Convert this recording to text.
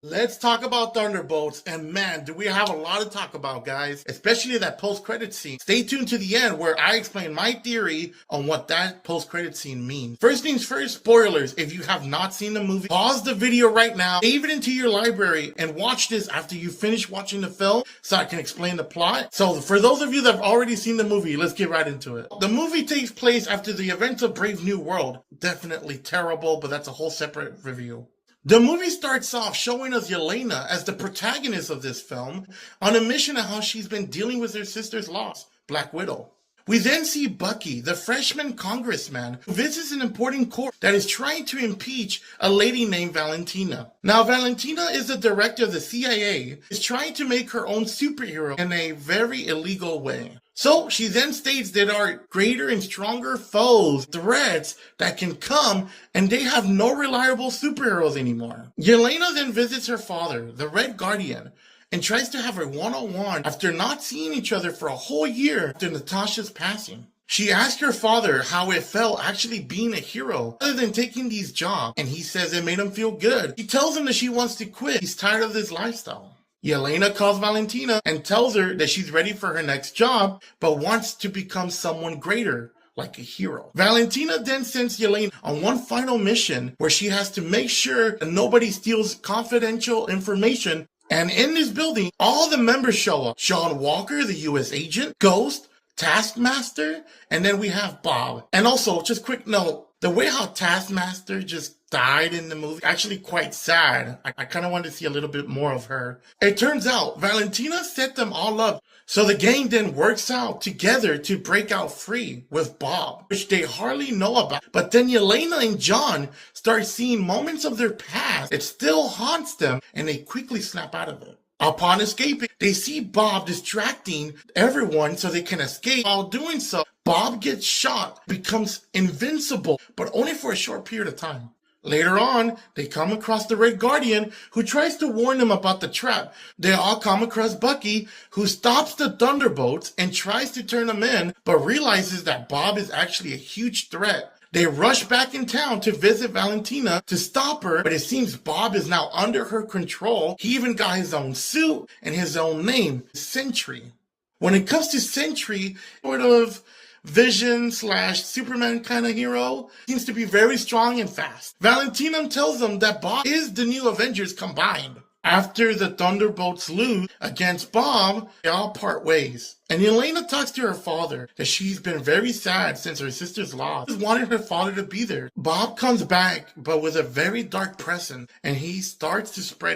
Let's talk about Thunderbolts, and man, do we have a lot to talk about, guys, especially that post-credit scene. Stay tuned to the end where I explain my theory on what that post-credit scene means. First things first, spoilers. If you have not seen the movie, pause the video right now, save it into your library, and watch this after you finish watching the film so I can explain the plot. So for those of you that have already seen the movie, let's get right into it. The movie takes place after the events of Brave New World. Definitely terrible, but that's a whole separate review. The movie starts off showing us Yelena as the protagonist of this film on a mission of how she's been dealing with her sister's loss, Black Widow. We then see Bucky, the freshman congressman, who visits an important court that is trying to impeach a lady named Valentina. Now, Valentina is the director of the CIA, is trying to make her own superhero in a very illegal way. So she then states there are greater and stronger foes, threats that can come, and they have no reliable superheroes anymore. Yelena then visits her father, the Red Guardian, and tries to have a one-on-one after not seeing each other for a whole year after Natasha's passing. She asks her father how it felt actually being a hero other than taking these jobs, and he says it made him feel good. She tells him that she wants to quit. He's tired of this lifestyle. Yelena calls Valentina and tells her that she's ready for her next job, but wants to become someone greater, like a hero. Valentina then sends Yelena on one final mission where she has to make sure that nobody steals confidential information. And in this building, all the members show up. Sean Walker, the US agent, Ghost, Taskmaster, and then we have Bob. And also, just quick note, the way how Taskmaster just died in the movie, actually quite sad. I kind of wanted to see a little bit more of her. It turns out Valentina set them all up, so the gang then works out together to break out free with Bob, which they hardly know about. But then Yelena and John start seeing moments of their past. It still haunts them, and they quickly snap out of it. Upon escaping, they see Bob distracting everyone so they can escape. While doing so, Bob gets shot, becomes invincible, but only for a short period of time. Later on, they come across the Red Guardian, who tries to warn them about the trap. They all come across Bucky, who stops the Thunderbolts and tries to turn them in, but realizes that Bob is actually a huge threat. They rush back in town to visit Valentina to stop her, but it seems Bob is now under her control. He even got his own suit and his own name, Sentry. When it comes to Sentry, sort of Vision / Superman kind of hero, seems to be very strong and fast. Valentina tells them that Bob is the new Avengers combined. After the Thunderbolts lose against Bob, they all part ways. And Yelena talks to her father that she's been very sad since her sister's loss. She wanted her father to be there. Bob comes back, but with a very dark presence, and he starts to spread his